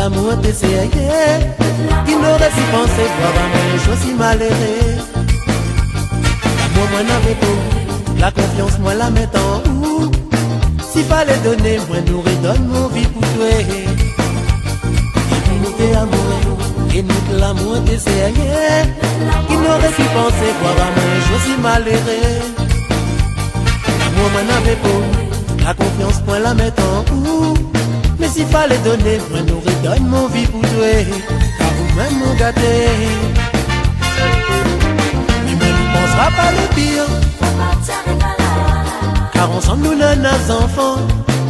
l'amour t'essayait, qui n'aurait pu penser voir un moi chose si malheureux. L'amour moi n'avait pas, la confiance moi la met en haut. S'il fallait donner, moi nous redonne mon vie pour toi. Et puis nous t'es amoureux, et nous que l'amour t'essayait, qui n'aurait pu penser voir un moi chose si malheureux. L'amour moi n'avait pas, la confiance moi la met en haut. Mais s'il fallait donner, moi nous redonne mon vie pour toi. Car vous-même mon gâté. Mais moi ne pensera pas le pire, car ensemble nous n'avons nos enfants.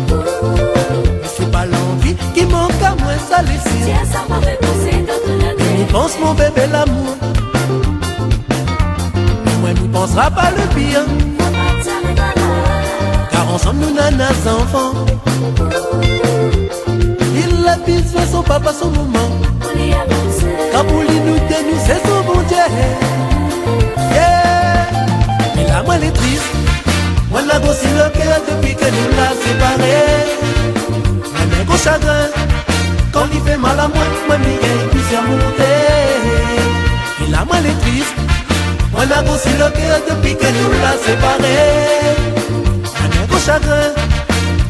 Mais c'est pas l'envie qui manque à moi, ça les cire. Et nous pense mon bébé l'amour. Mais moi ne pensera pas le pire, car ensemble nous n'avons nos enfants. Il a besoin son papa, son maman. Quand pour lui nous tenir, c'est son bon Dieu. Yeah. Mais là, moi, elle est triste. Moi, la gosse, le cœur depuis que nous l'a séparés. Moi, un gros chagrin. Quand il fait mal à moi, moi, il y a plusieurs montées. Et là, moi, elle est triste. Moi, la gosse, le cœur depuis que nous l'a séparés. Moi, un gros chagrin.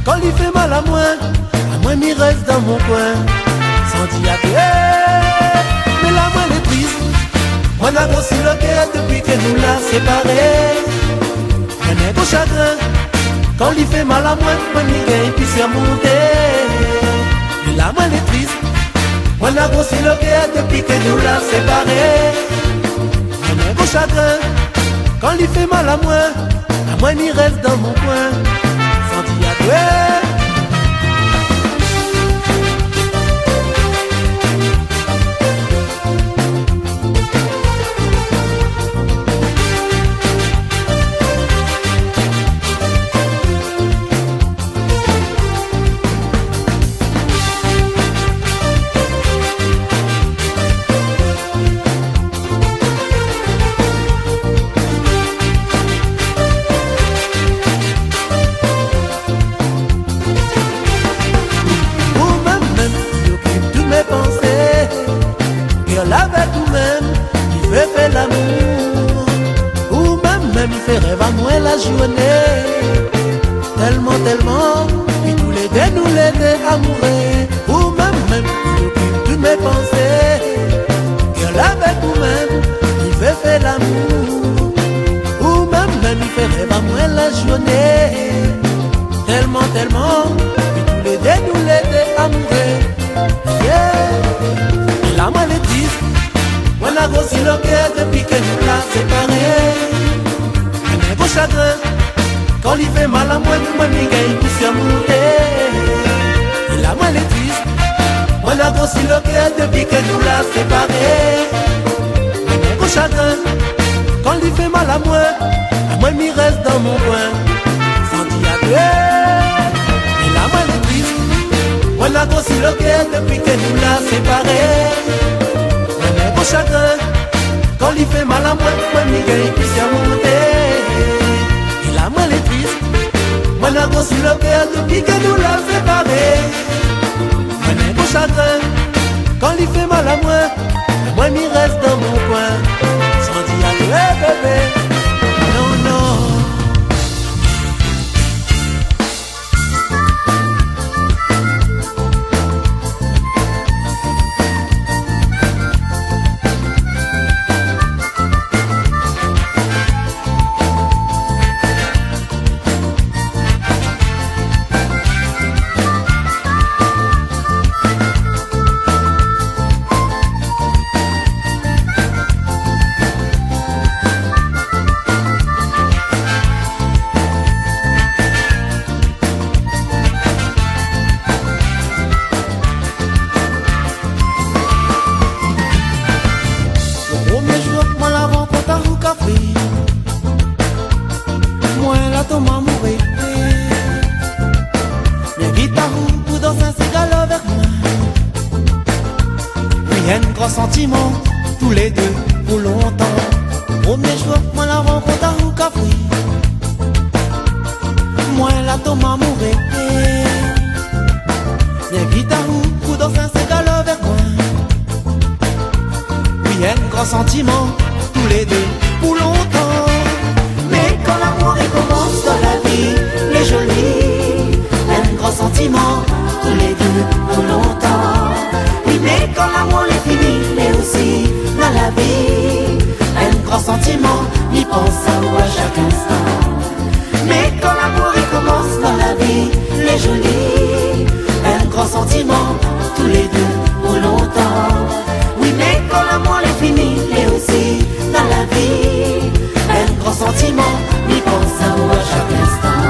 Quand il fait mal à moi, il reste dans mon coin, sans dire à toi. Mais là, moi, elle est triste. Moi, n'a grossi le cœur depuis que nous l'a séparés. Un gros chagrin. Quand il fait mal à moi, il gagne puis c'est monté. Mais là, moi, elle est triste. Moi, n'a grossi le cœur depuis que nous l'a séparés. Un gros chagrin. Quand il fait mal à moi, il reste dans mon coin, sans dire à toi. Avec vous-même, il fait l'amour. Ou même, il fait rêve à moi la journée. Tellement, tellement, puis tous les deux nous l'aider amoureux. Ou même, il occupe toutes mes pensées. Girl, avec vous-même, il fait l'amour. Ou même, il fait rêve à moi la journée. Tellement, tellement, puis tous les deux nous l'aider amoureux. Yeah. Et là, moi, les triste. Moi, la grossi le cœur depuis que nous l'a séparés. Un gros chagrin. Quand il fait mal à moi, il gagne poussière montée. Et là, moi, les triste. Moi, la grossi le cœur depuis que nous l'a séparés. Un gros chagrin. Quand il fait mal à moi, il reste dans mon coin, sans dire à toi. Et là, moi, les triste. Moi, la grossi le cœur depuis que nous l'a séparés. Chagrin. Quand il fait mal à moi, il gagne puis c'est monté. Et là, moi, elle est triste. Moi, la grosse le cœur depuis que nous l'a séparé. Moi, un gros chagrin. Quand il fait mal à moi, il reste dans mon coin, sans dire à toi, bébé. Non, non. Sentiment, tous les deux pour longtemps. Premier jour, moi la rencontre à Roukafoui. Moi la tombe à mourir. Les guitares pour danser un ségalo sentiment, tous les deux pour longtemps. Mais quand l'amour recommence dans la vie, les jolis, un grand sentiment, tous les deux pour longtemps. Oui, mais quand l'amour est fini, mais aussi dans la vie, un grand sentiment, n'y pense à chaque instant. Mais quand l'amour recommence dans la vie, les jolis, un grand sentiment, tous les deux pour longtemps. Oui, mais quand l'amour est fini, et aussi dans la vie, un grand sentiment, n'y pense à chaque instant.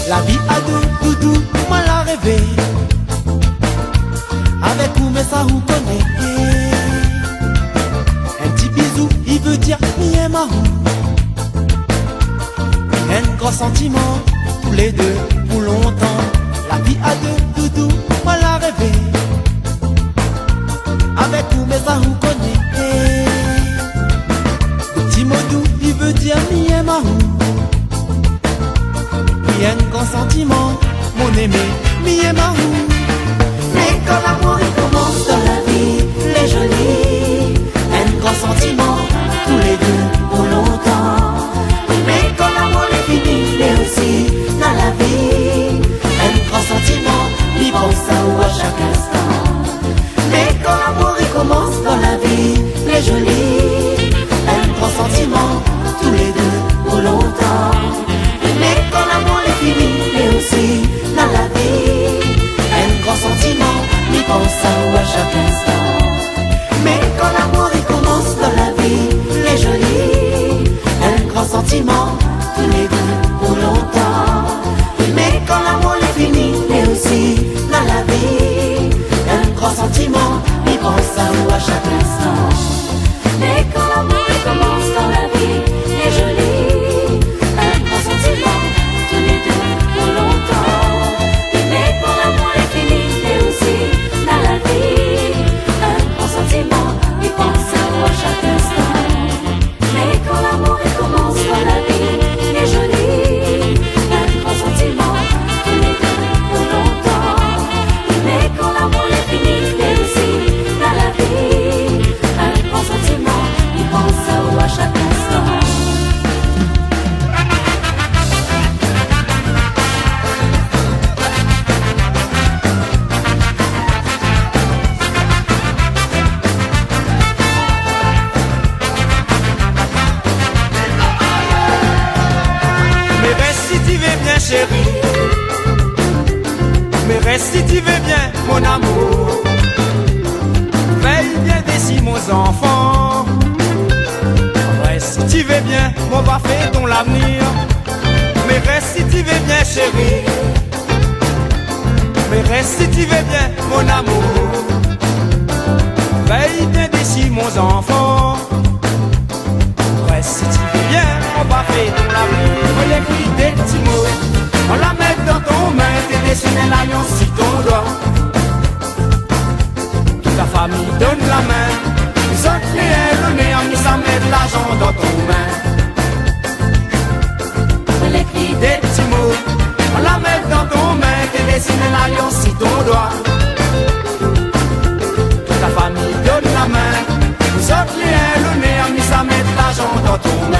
La vie à deux, doudou, moi l'a rêvé. Avec vous, mais ça vous connaît. Un petit bisou, il veut dire mi et ma un grand sentiment, tous les deux pour longtemps. La vie à deux, doudou, moi l'a rêvé. Avec vous, mais ça vous connaît. Le petit mot doux, il veut dire mi et ma un grand sentiment, mon aimé, mi et ma Mais quand l'amour commence dans la vie, les jolis, un grand sentiment, tous les deux pour longtemps. Mais quand l'amour est fini, mais aussi dans la vie, un grand sentiment, n'y pense à chaque instant. Mais quand l'amour commence dans la vie, les jolis, un grand sentiment, tous les deux pour longtemps. Mais quand l'amour est fini, mais aussi dans la vie, un grand sentiment, n'y pense à chaque instant. Mais quand l'amour commence dans la vie, les jolis, un grand sentiment, tous les deux pour longtemps. Mais quand l'amour est fini, mais aussi dans la vie, un grand sentiment, n'y pense à chaque instant. Mais quand l'amour commence dans la vie, les jolis, un grand sentiment, tous les deux pour longtemps. Mais quand l'amour est fini, mais aussi dans la vie, un grand sentiment, n'y pense à chaque instant. Mais quand l'amour commence dans la vie, les jolis, un grand sentiment, tous les deux pour longtemps. Mais quand l'amour est fini, mais aussi dans la vie, un grand sentiment, n'y pense à chaque instant. Mais reste si tu veux bien, chérie. Mais reste si tu veux bien, mon amour. Veille bien d'ici, mon enfant. Reste si tu veux bien, mon va faire ton l'avenir. Mais reste si tu veux bien, chérie. Mais reste si tu veux bien, mon amour. Veille bien d'ici, mon enfant. Reste si tu veux bien, on va faire ton l'avenir. On l'écrit des petits mots, on la met dans ton main, t'es dessiné l'alliance sur ton doigt. Toute la famille donne la main, nous autres les erronés, on nous a met de l'argent dans ton main. On l'écrit des petits mots, on la met dans ton main, t'es dessiné l'alliance sur ton doigt. Toute la famille donne la main, nous autres les erronés, on nous a met de l'argent dans ton main.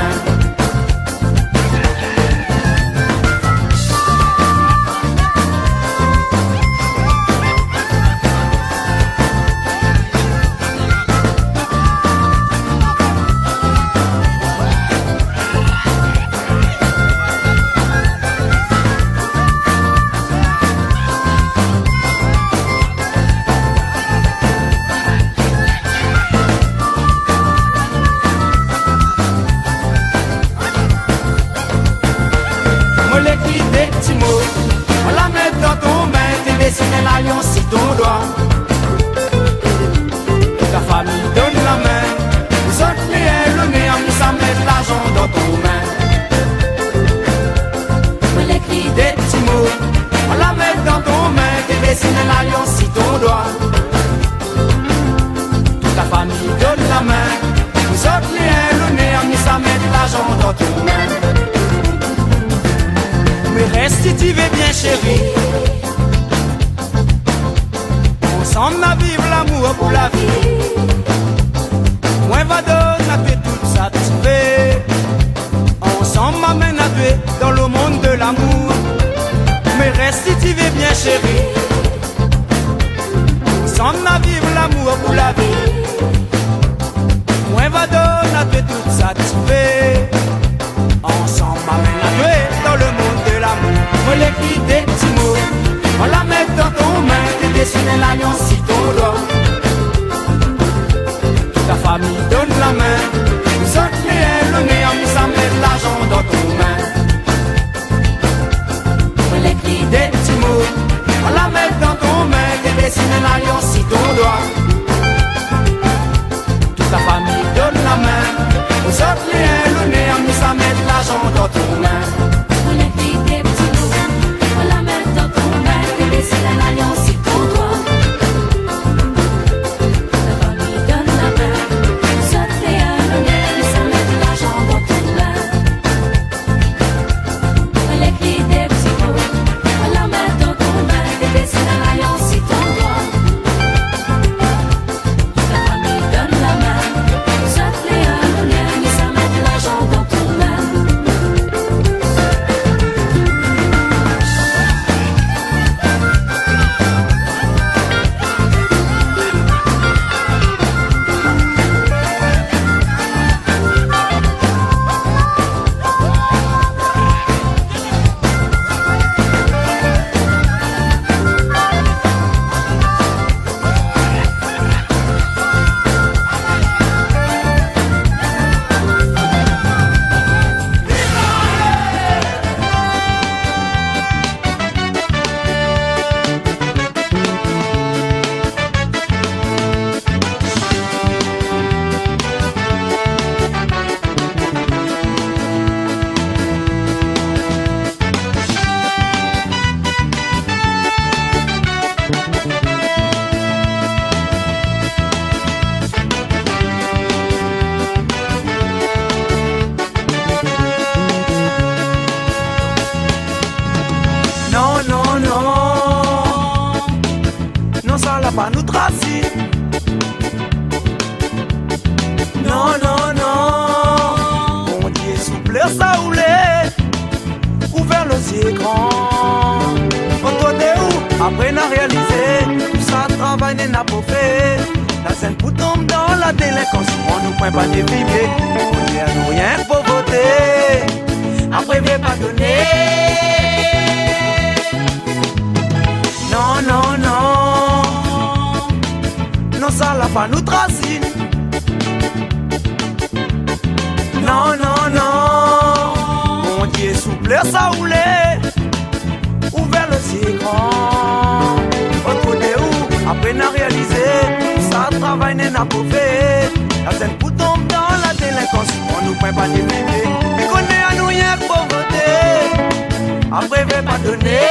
bien chérie. Ensemble à vivre l'amour pour la vie. Moi va donner à toi tout satisfait. Ensemble m'amène à toi dans le monde de l'amour. Mais reste si tu veux bien chérie. Ensemble à vivre l'amour pour la vie. Moi va donner à toi tout satisfait. Ensemble m'amène à toi dans le monde de l'amour. Moi l'écris des petits mots, on la met dans ton main, tu dessines l'alliance si ton doigt. Toute ta famille donne la main, vous autres les le nez, on ça met l'argent dans ton main. Moi l'écris des petits mots, on la met dans ton main, tu dessines l'alliance si ton doigt. Toute ta famille donne la main, vous autres les le nez, on ça met l'argent dans ton main. Moi l'écris des petits mots, on la met dans ton main, tu dessines l'alliance si ton doigt. Ta famille donne la main, saute les honneur, mais ça met de l'argent dans ton main. Moi l'écris des petits mots, on la met dans ton main, tu dessines l'alliance si ton doigt. Ta famille donne la main, saute les honneur, mais ça met de l'argent dans ton main. Non, non, non, non, ça l'a pas nous tracer. Non, non, non, mon Dieu, souple, ça roulait, ouvert les yeux grands. Quand de où, après n'a réalisé, tout ça travail n'a pas fait. La scène pour tomber dans la délinquance, on nous point pas dévier, on dit à nous rien pour voter, après veut pas donner. Non, non, non, non, ça l'a pas nous tracer. Non, non, non, mon Dieu, souple, ça roulait, ouvert le ciel grand. Autre de où, après n'a réalisé, ça travail n'a pas fait. La scène pour tomber dans la délinquance, on nous prend pas des bébés. Mais connaît à nous rien pour voter, après veut pas donner.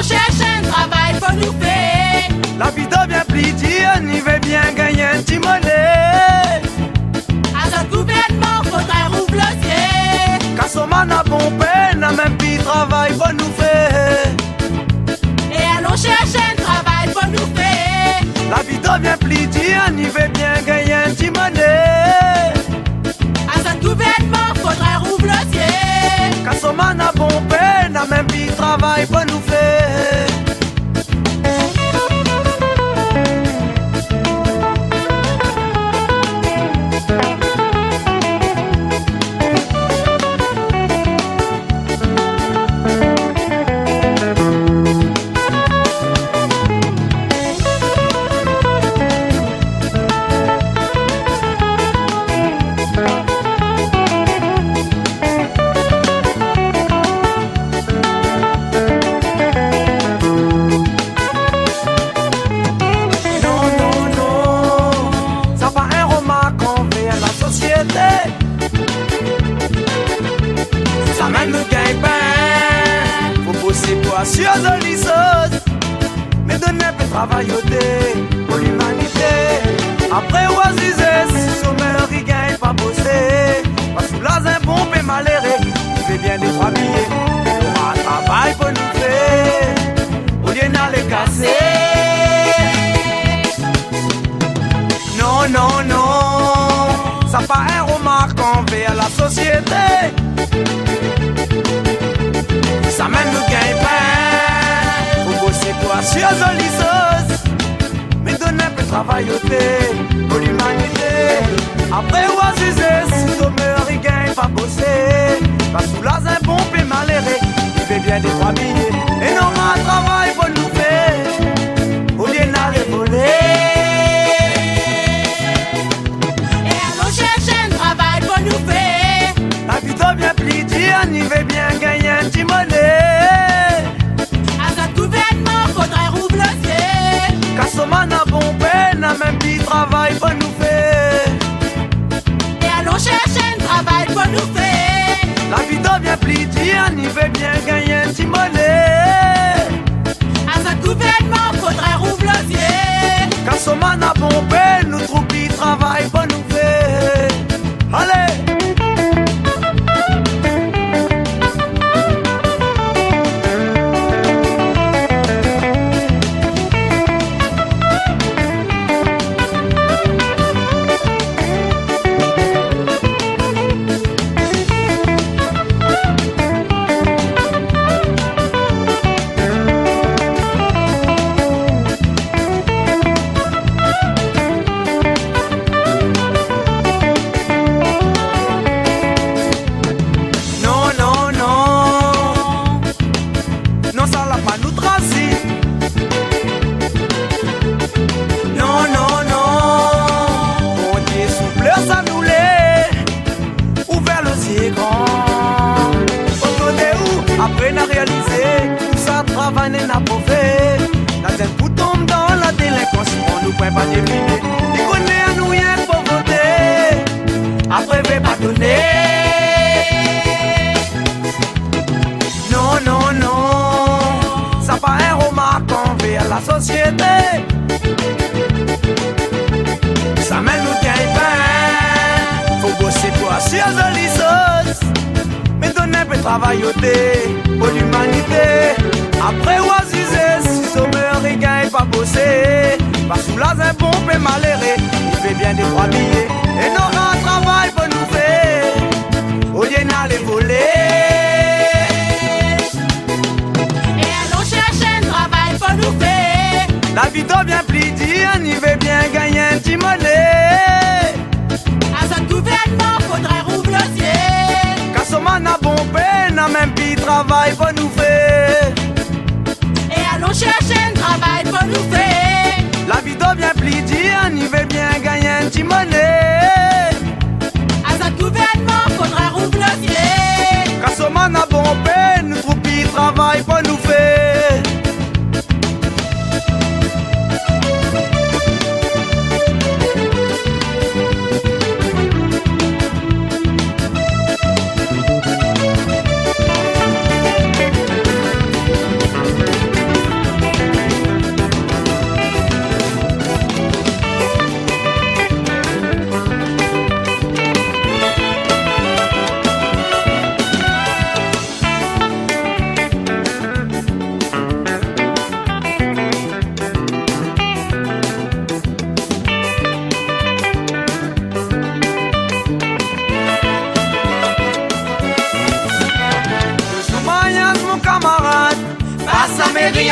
Cherche un travail pour nous faire. La vie devient plus dure, on y veut bien gagner un petit monnaie. À ce gouvernement, faudrait rouvrir le ciel. Car son man a bon peine, n'a même plus travail pour nous faire. Et allons chercher un travail pour nous faire. La vie devient plus dure, on y veut bien gagner un petit monnaie. À ce gouvernement, faudrait rouvrir le ciel. Car son man a bon peine, n'a même plus travail pour nous faire. Ça même me gagne pas. Faut bosser pour assurer de l'isose. Mais donner peu de travail pour l'humanité. Après oasis, sommaire il gagne pas bosser. Pas sous la bon et malheureux. Il fait bien trois billets. Il y aura un travail pour nous faire, au lieu d'aller casser. Non, non, non, ça pas un remarque envers la société. Ça mène nous gagne pas, faut bosser pour assurer les sauces. Mais donner un peu de travail au thé, pour l'humanité. Après, oisiser, si sommeil, il gagne pas bosser. Pas sous la bon et malheureux, il fait bien des trois billets. Et non, un travail pour nous faire, au lieu d'aller voler. Nous fait. La vie doit bien plier, on y veut bien gagner un petit monnaie. À ce gouvernement, faudrait rouvrir le ciel. Kassoman a bon peine, a même petit travail pour nous faire. Et allons chercher un travail pour nous faire. La vie doit bien plier, on y veut bien gagner un petit monnaie. À ce gouvernement, faudrait rouvrir le ciel. Kassoman a bon peine, nous trouve petit travail pour nous faire. Allez! N'a pas fait la tête pour tomber dans la délinquance. On nous prend pas défilé. Il connaît à nous rien pour voter. Après, veut pas donner. Non, non, non, ça pas un remarque envers la société. Ça mène nous gagne pas. Faut bosser pour assurer les sauces. Mais donner un peu de travail au thé pour l'humanité. Après oisiser, si sommeil il gagne pas bosser. Pas sous la bon et malheureux, il fait bien des trois billets. Et n'aura un travail pour nous faire, au lieu d'aller voler. Et allons chercher un travail pour nous faire. La vie doit bien plier, on y veut bien gagner un petit monnaie. À ce gouvernement, faudrait rouvrir le ciel. Kassoman a bon peine, a même petit travail pour nous faire. Allons chercher un travail pour nous faire. La vie doit bien plier, on y veut bien gagner un petit monnaie. À ce gouvernement, faudrait rouvrir le ciel. Kassoman a bon peine, nous trouve petit travail pour nous faire.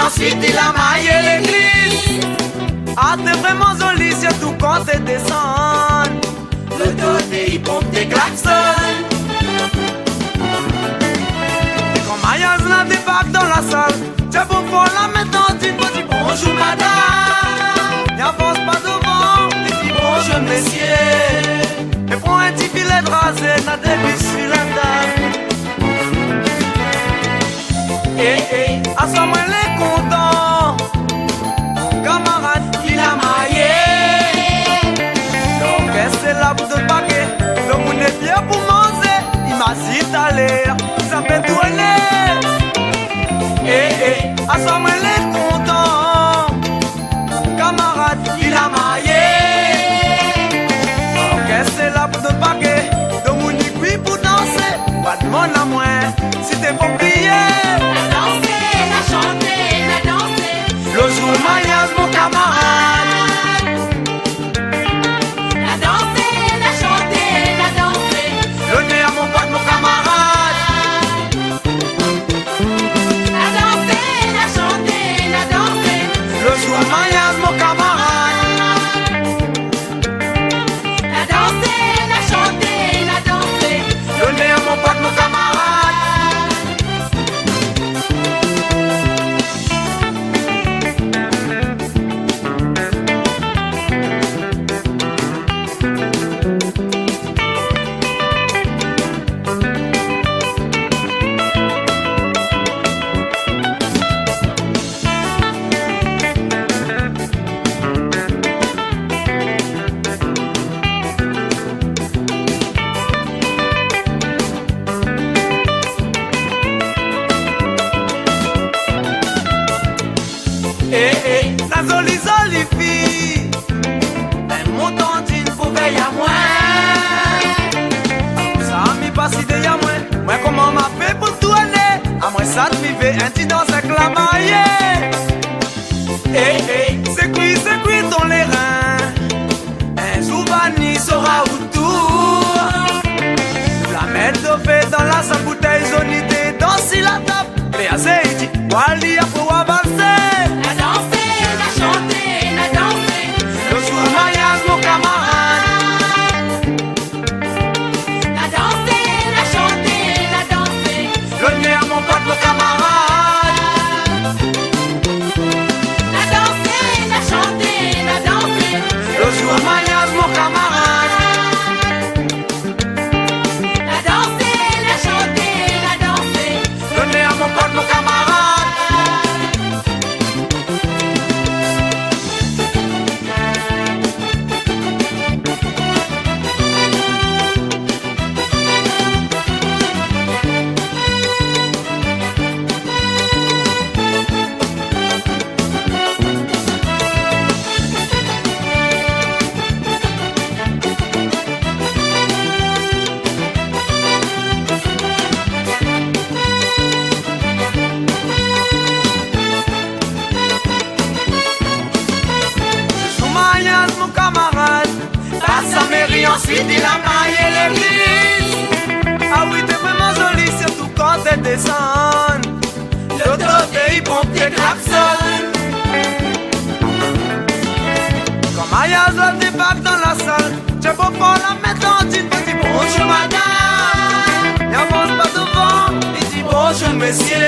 Ensuite il a maillé l'église. Ah t'es vraiment joli, surtout quand t'es descend. Le donné il pompe des klaxons. Et quand Mayaz la débarque dans la salle, c'est pour voir la maintenant, tu peux dire bonjour madame. N'avance pas devant, et dis bonjour messieurs. Et prends un petit filet de rasé, n'a début sur la table. À ce moment elle est content. Camarade, il a maillé. Donc c'est là pour te paquer. Le monde est bien pour manger. Il m'a cité à l'air. Ça fait tourner. À ce moment elle est content. Camarade, il a maillé. Donc c'est là pour te paquer. Le monde est bien Mayas, mon camarade. La danser, la chanter, la danser. Donnez à mon pote, mon camarade. La danser, la chanter, la danser. Le jour Mayas, mon camarade. La danser, la chanter, la danser. Donnez à mon pote, mon camarade. La jolie jolie fille, mais mon tantine pour veiller à moi. Ça m'y passe idée à moi. Moi comment m'a fait pour tout aller. À moi ça te vivait un petit dans avec la maille. C'est cuit dans les reins. Un souvenir sera autour. La mettre de fait dans la salle bouteille jaune idée. Danser la table. Les azéïtis, Wally a pour avancer. La danser, la chanter, la danser. Le jour Mayas, mon camarade. La danser, la chanter, la danser. Donnez à mon pote, mon camarade. La danser, la chanter, la danser. Le jour Mayas, mon camarade. La danser, la chanter, la danser. Donnez à mon pote, mon camarade. Mon camarade, passe à mairie, ensuite il a maillé l'église. Ah oui, t'es vraiment jolie, surtout quand elle descend. L'autre pays pompe tes klaxons. Quand Maya doit débarque dans la salle, j'ai beau pas la mettre en jean, petit bonjour madame. Il avance pas devant, il dit bonjour messieurs.